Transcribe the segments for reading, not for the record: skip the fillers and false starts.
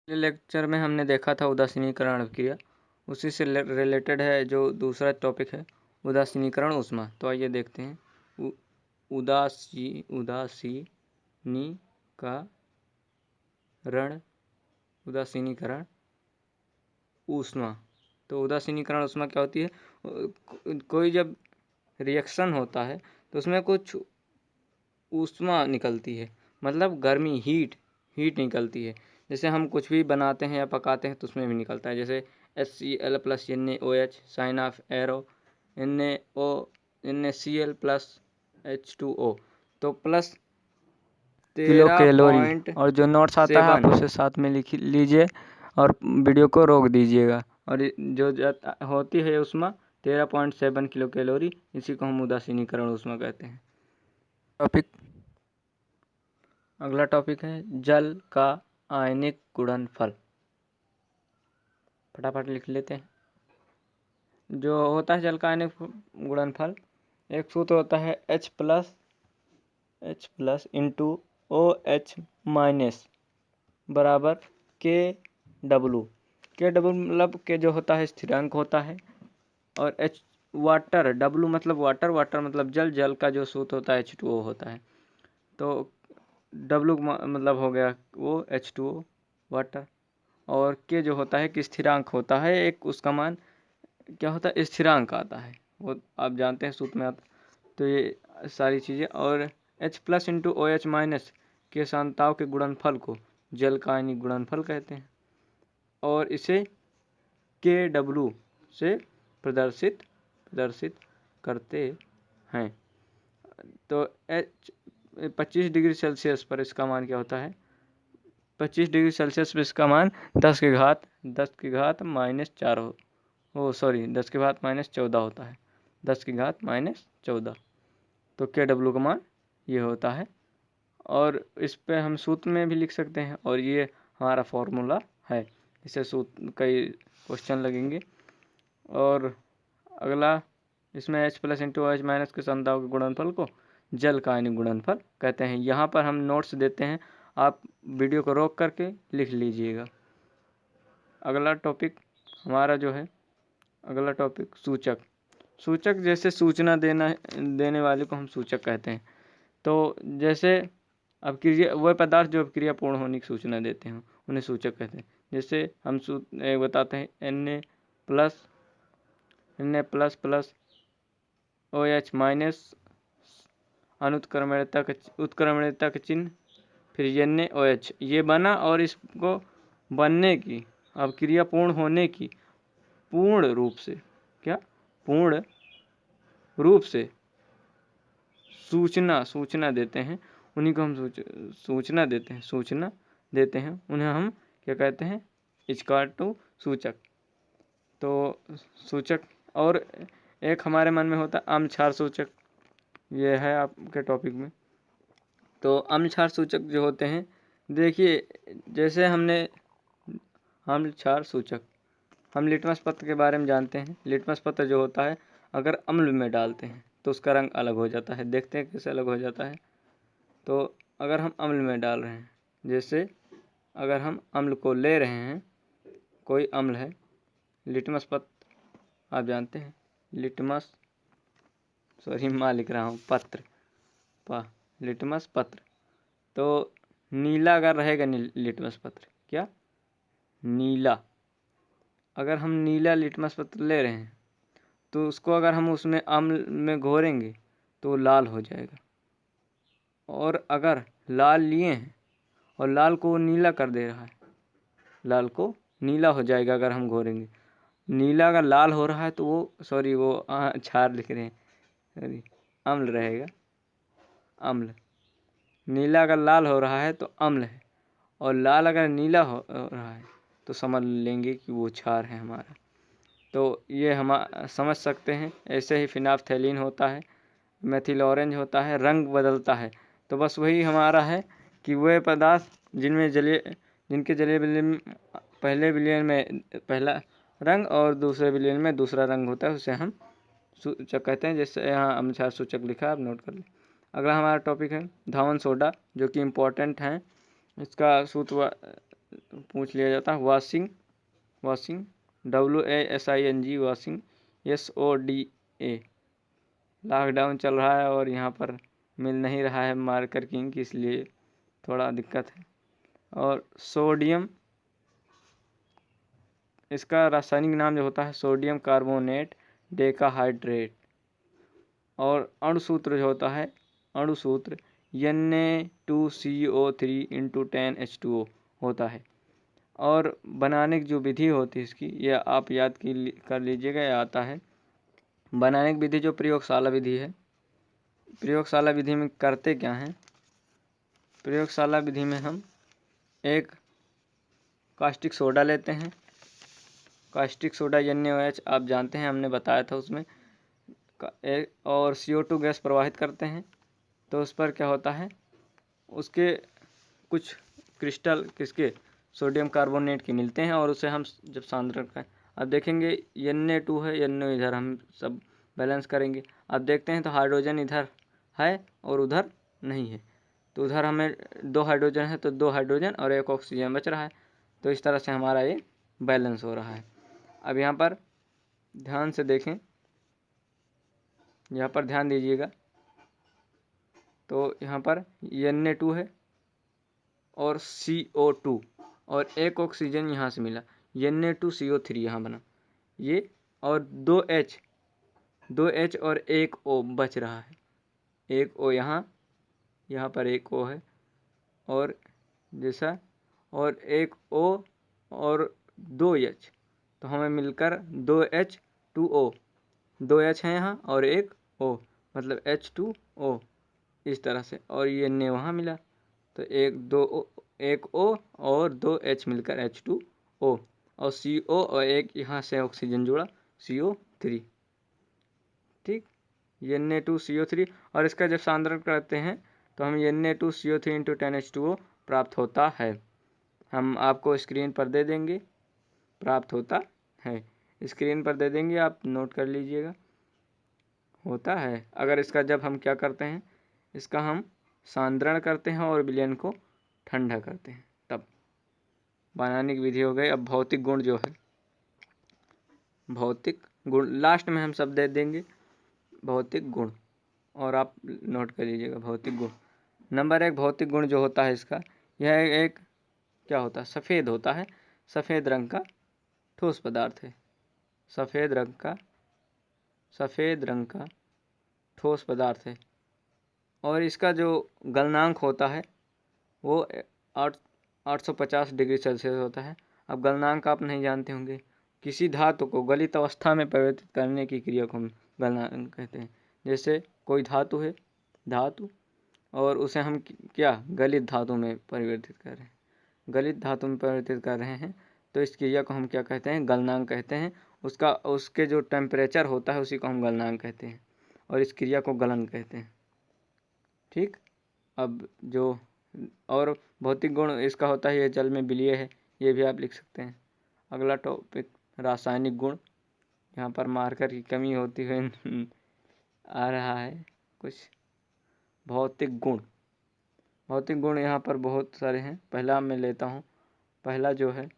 पिछले लेक्चर में हमने देखा था उदासीनीकरण अभिक्रिया, उसी से रिलेटेड है जो दूसरा टॉपिक है उदासीनीकरण ऊष्मा। तो आइए देखते हैं उदासीनीकरण ऊष्मा। तो उदासीनीकरण ऊष्मा क्या होती है? कोई जब रिएक्शन होता है तो उसमें कुछ ऊष्मा निकलती है, मतलब गर्मी, हीट निकलती है। जैसे हम कुछ भी बनाते हैं या पकाते हैं तो उसमें भी निकलता है, जैसे HCl + NaOH, sign of arrow, NaCl + H2O। तो प्लस किलो कैलोरी, 13.7 और जो नोट्स आता है आप उसे साथ में लिख लीजिए और वीडियो को रोक दीजिएगा। और जो होती है ऊष्मा 13.7 किलो कैलोरी, इसी को हम उदासीनीकरण ऊष्मा कहते हैं। अगला टॉपिक है जल का आयनिक गुणनफल। फटाफट लिख लेते हैं। जो होता है जल का आयनिक गुणनफल, एक सूत्र होता है H+ × OH- बराबर KW। मतलब के जो होता है स्थिरांक होता है, और H वाटर, W मतलब वाटर मतलब जल का जो सूत्र होता है H2O होता है। तो W मतलब हो गया वो H2O वाटर, और के जो होता है कि स्थिरांक होता है, एक उसका मान क्या होता है, स्थिरांक आता है, वो आप जानते हैं सूत्र में आता। तो ये सारी चीज़ें, और H+ × OH- के सांताओं के गुणनफल को जल का आयनिक गुणनफल कहते हैं, और इसे KW से प्रदर्शित करते हैं। तो 25 डिग्री सेल्सियस पर इसका मान क्या होता है? 25 डिग्री सेल्सियस पर इसका मान 10 की घात -14 होता है। 10 की घात -14। तो KW का मान ये होता है, और इस पे हम सूत्र में भी लिख सकते हैं, और ये हमारा फॉर्मूला है। इसे सूत्र कई क्वेश्चन लगेंगे। और अगला, इसमें H+ × OH- के सांताओं के गुणनफल को जल का आयनिक गुणनफल कहते हैं। यहाँ पर हम नोट्स देते हैं, आप वीडियो को रोक करके लिख लीजिएगा। अगला टॉपिक हमारा जो है, अगला टॉपिक सूचक जैसे सूचना देने वाले को हम सूचक कहते हैं। तो जैसे अभिक्रिया, वह पदार्थ जो अभिक्रिया पूर्ण होने की सूचना देते हैं उन्हें सूचक कहते हैं। जैसे हम बताते हैं Na+ OH- उत्क्रमणीयता का चिन्ह, फिर NaOH ये बना, और इसको बनने की, अभिक्रिया पूर्ण होने की पूर्ण रूप से सूचना देते हैं, उन्हीं को हम सूचना देते हैं, उन्हें हम क्या कहते हैं? सूचक। तो सूचक, और एक हमारे मन में होता है अम्ल क्षार सूचक, ये है आपके टॉपिक में। तो अम्ल क्षार सूचक जो होते हैं, देखिए जैसे हमने अम्ल क्षार सूचक, हम लिटमस पत्र के बारे में जानते हैं। लिटमस पत्र जो होता है, अगर अम्ल में डालते हैं तो उसका रंग अलग हो जाता है। देखते हैं कैसे अलग हो जाता है। तो अगर हम अम्ल में डाल रहे हैं, जैसे अगर हम अम्ल को ले रहे हैं, कोई अम्ल है, लिटमस पत्र आप जानते हैं, लिटमस पत्र। तो नीला अगर रहेगा लिटमस पत्र, क्या नीला, अगर हम नीला लिटमस पत्र ले रहे हैं तो उसको अगर हम उसमें अम्ल में घोरेंगे तो लाल हो जाएगा। और अगर लाल लिए हैं और लाल को नीला कर दे रहा है, लाल को नीला हो जाएगा अगर हम घोरेंगे। नीला अगर लाल हो रहा है तो वो क्षार लिख रहे हैं, अम्ल रहेगा, अम्ल। नीला अगर लाल हो रहा है तो अम्ल है, और लाल अगर नीला हो रहा है तो समझ लेंगे कि वो क्षार है हमारा। तो ये हम समझ सकते हैं। ऐसे ही फिनाफ्थैलीन होता है, मेथिल ऑरेंज होता है, रंग बदलता है। तो बस वही हमारा है कि वह पदार्थ जिनके जलीय विलयन में पहले विलयन में पहला रंग और दूसरे विलयन में दूसरा रंग होता है, उसे हम सूचक कहते हैं। जैसे यहाँ अम्ल क्षार सूचक लिखा है, आप नोट कर लें। अगला हमारा टॉपिक है धावन सोडा, जो कि इम्पोर्टेंट है। इसका सूत्र पूछ लिया जाता है। Washing washing WASING washing SODA। Lockdown चल रहा है और यहाँ पर मिल नहीं रहा है मार्कर किंग की, इसलिए थोड़ा दिक्कत है। और सोडियम, इसका रासायनिक नाम जो होता है सोडियम कार्बोनेट डेकाहाइड्रेट। और अणुसूत्र जो होता है अणुसूत्र Na2CO3 × 10H2O होता है। और बनाने की जो विधि होती है इसकी, यह आप याद कर लीजिएगा, यह आता है। बनाने की विधि जो प्रयोगशाला विधि है, प्रयोगशाला विधि में करते क्या हैं, प्रयोगशाला विधि में हम एक कास्टिक सोडा लेते हैं। कास्टिक सोडा NaOH आप जानते हैं, हमने बताया था उसमें। और CO2 गैस प्रवाहित करते हैं। तो उस पर क्या होता है, उसके कुछ क्रिस्टल किसके सोडियम कार्बोनेट के मिलते हैं और उसे हम जब सांद्रण करें, अब देखेंगे Na2 है, Na इधर हम सब बैलेंस करेंगे। अब देखते हैं तो हाइड्रोजन इधर है और उधर नहीं है, तो उधर हमें 2 हाइड्रोजन है तो 2 हाइड्रोजन और 1 ऑक्सीजन बच रहा है। तो इस तरह से हमारा ये बैलेंस हो रहा है। अब यहाँ पर ध्यान से देखें, यहाँ पर ध्यान दीजिएगा। तो यहाँ पर Na2 है और CO2 और 1 ऑक्सीजन यहाँ से मिला, Na2CO3 यहाँ बना ये, और 2H और 1 O बच रहा है। 1 O यहाँ पर 1 O है और जैसा, और 1 O और 2H, तो हमें मिलकर 2H2O, 2H है यहाँ और 1 O, मतलब H2O इस तरह से। और ये Ne वहाँ मिला, तो 1 O और 2H मिलकर H2O, और CO और 1 यहाँ से ऑक्सीजन जुड़ा CO3। ठीक, Na2CO3। और इसका जब सांद्रण करते हैं तो हम Na2CO3 × 10H2O प्राप्त होता है। हम आपको स्क्रीन पर दे देंगे, प्राप्त होता है, स्क्रीन पर दे देंगे, आप नोट कर लीजिएगा, होता है। अगर इसका जब हम क्या करते हैं, इसका हम सांद्रण करते हैं और विलयन को ठंडा करते हैं, तब बनाने की विधि हो गई। अब भौतिक गुण जो है, भौतिक गुण लास्ट में हम सब दे देंगे, भौतिक गुण, और आप नोट कर लीजिएगा भौतिक गुण। नंबर 1 भौतिक गुण जो होता है इसका, यह एक क्या होता है, सफ़ेद होता है, सफ़ेद रंग का ठोस पदार्थ है, सफ़ेद रंग का ठोस पदार्थ है। और इसका जो गलनांक होता है वो 850 डिग्री सेल्सियस होता है। अब गलनांक आप नहीं जानते होंगे, किसी धातु को गलित अवस्था में परिवर्तित करने की क्रिया को हम गलनांक कहते हैं। जैसे कोई धातु है, धातु, और उसे हम क्या गलित धातु में परिवर्तित कर रहे हैं, गलित धातु में परिवर्तित कर रहे हैं, तो इस क्रिया को हम क्या कहते हैं, गलनांक कहते हैं। उसके जो टेम्परेचर होता है उसी को हम गलनांक कहते हैं, और इस क्रिया को गलन कहते हैं। ठीक, अब जो और भौतिक गुण इसका होता है, ये जल में विलीय है, ये भी आप लिख सकते हैं। अगला टॉपिक रासायनिक गुण, यहाँ पर मार्कर की कमी होती हुई आ रहा है कुछ। भौतिक गुण, भौतिक गुण यहाँ पर बहुत सारे हैं। पहला मैं लेता हूँ, पहला जो है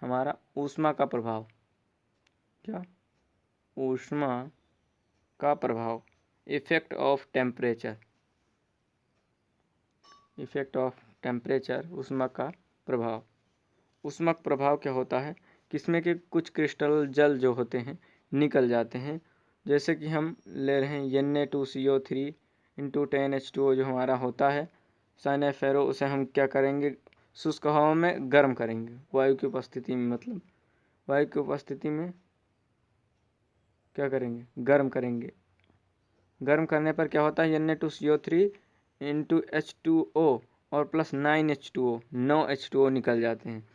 हमारा ऊष्मा का प्रभाव। क्या, ऊष्मा का प्रभाव, effect of temperature, effect of temperature, ऊष्मा का प्रभाव। ऊष्मक प्रभाव क्या होता है, किसमें के कुछ क्रिस्टल जल जो होते हैं निकल जाते हैं। जैसे कि हम ले रहे हैं Na2CO3 × 10H2O जो हमारा होता है साइनेफेरो, उसे हम क्या करेंगे, शुष्क हवा में गर्म करेंगे, वायु की उपस्थिति में, मतलब वायु की उपस्थिति में क्या करेंगे, गर्म करेंगे। गर्म करने पर क्या होता है, Na2CO3 × H2O और प्लस 9H2O, 9 H2O निकल जाते हैं।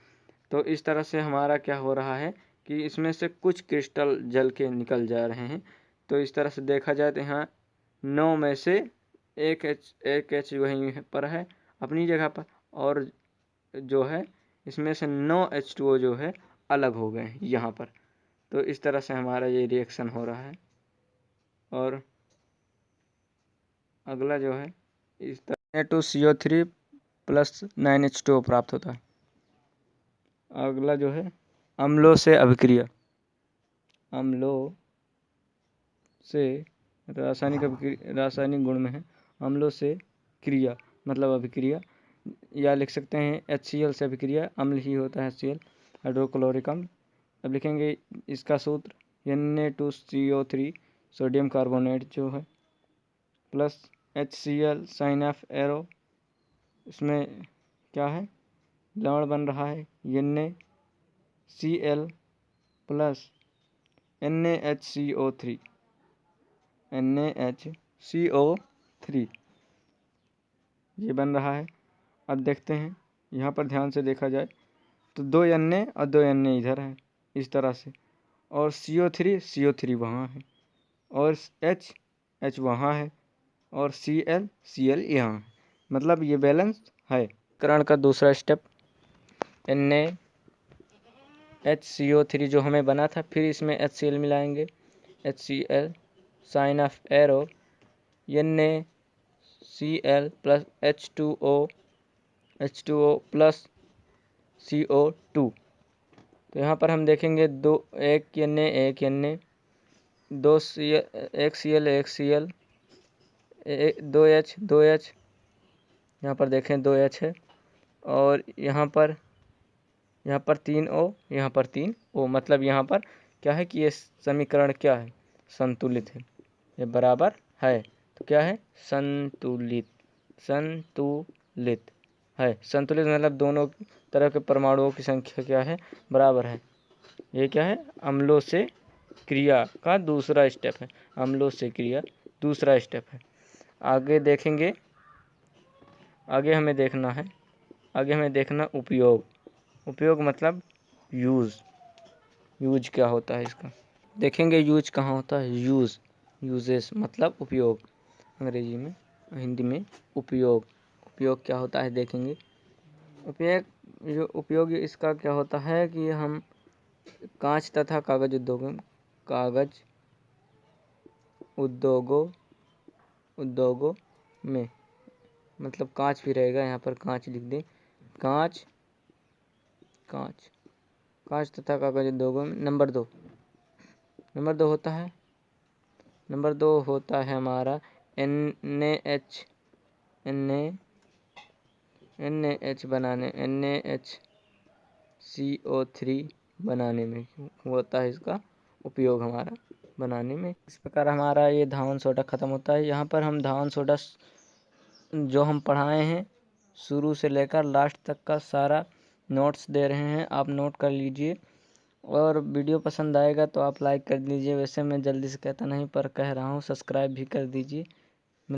तो इस तरह से हमारा क्या हो रहा है कि इसमें से कुछ क्रिस्टल जल के निकल जा रहे हैं। तो इस तरह से देखा जाए तो यहाँ 9 में से एक H वहीं पर है अपनी जगह पर, और जो है इसमें से 9 H2O जो है अलग हो गए हैं यहाँ पर। तो इस तरह से हमारा ये रिएक्शन हो रहा है। और अगला जो है इस तरह Na2CO3 + 9H2O प्राप्त होता है। अगला जो है अम्लों से अभिक्रिया। अम्लों से रासायनिक गुण में है अम्लों से क्रिया मतलब अभिक्रिया, या लिख सकते हैं HCl से अभिक्रिया, अम्ल ही होता है HCl, हाइड्रोक्लोरिक अम्ल। अब लिखेंगे इसका सूत्र Na2CO3 सोडियम कार्बोनेट जो है plus HCl sign of arrow, इसमें क्या है लवण बन रहा है NaCl प्लस NaHCO3 ये बन रहा है। अब देखते हैं यहाँ पर ध्यान से देखा जाए तो 2 Na और 2 Na इधर है इस तरह से, और CO3 वहाँ है, और H वहाँ है, और Cl यहाँ है, मतलब ये बैलेंस है। करण का दूसरा स्टेप NaHCO3 जो हमें बना था, फिर इसमें HCl मिलाएंगे, HCl sign of arrow NaCl plus H2O plus CO2। तो यहाँ पर हम देखेंगे एक Na, एक Cl, 2H, यहाँ पर देखें 2H है, और यहाँ पर 3O, यहाँ पर 3O, मतलब यहाँ पर क्या है कि ये समीकरण क्या है संतुलित है, ये बराबर है। तो क्या है संतुलित है। संतुलित मतलब दोनों तरह के परमाणुओं की संख्या क्या है बराबर है। ये क्या है अम्लों से क्रिया का दूसरा स्टेप है, अम्लों से क्रिया दूसरा स्टेप है। आगे देखेंगे, आगे हमें देखना उपयोग मतलब यूज क्या होता है इसका देखेंगे। यूज कहाँ होता है, यूजेस मतलब उपयोग, अंग्रेजी में, हिंदी में उपयोग क्या होता है देखेंगे। उपयोग इसका क्या होता है कि हम कांच तथा कागज उद्योगों में, मतलब कांच भी रहेगा, यहाँ पर कांच लिख दें, कांच तथा कागज उद्योगों में। नंबर दो होता है हमारा NaHCO3 बनाने में होता है इसका उपयोग हमारा बनाने में। इस प्रकार हमारा ये धावन सोडा ख़त्म होता है। यहाँ पर हम धावन सोडा जो हम पढ़ाए हैं शुरू से लेकर लास्ट तक का सारा नोट्स दे रहे हैं, आप नोट कर लीजिए, और वीडियो पसंद आएगा तो आप लाइक कर दीजिए। वैसे मैं जल्दी से कहता नहीं पर कह रहा हूँ, सब्सक्राइब भी कर दीजिए।